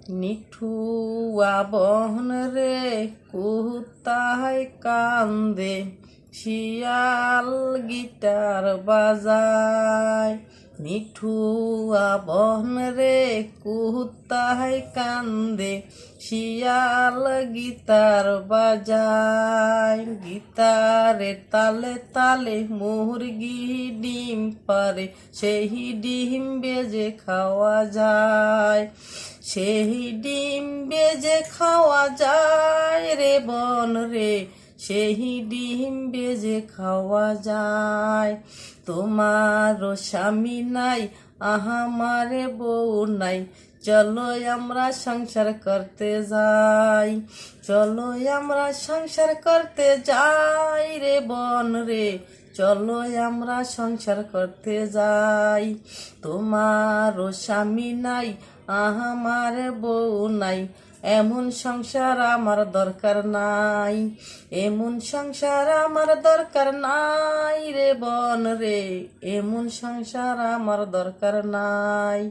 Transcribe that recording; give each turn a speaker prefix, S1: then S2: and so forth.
S1: নিঠুয়া বহন রে কোথায় কান্দে, শিয়াল গিটার বাজায়। নিঠুয়া বহন রে কোথায় কান্দে, শিয়াল গিটার বাজায়। গিটারের তালে তালে মুরগি ডিম পারে, সেই ডিম বেজে খাওয়া যায়। সেই ডিম বেজে খাওয়া যায় রে বন রে, সেই ডিম বেজে খাওয়া যায়। তোমারও স্বামী নাই, আমারে বউ নাই, চলো আমরা সংসার করতে যাই। চলো আমরা সংসার করতে যাই রে বন রে, চলো আমরা সংসার করতে যাই। তোমারও স্বামী নাই, আমার বউ নাই, এমন সংসার আমার দরকার নাই। এমন সংসার আমার দরকার নাই রে বন রে, এমন সংসার আমার দরকার নাই।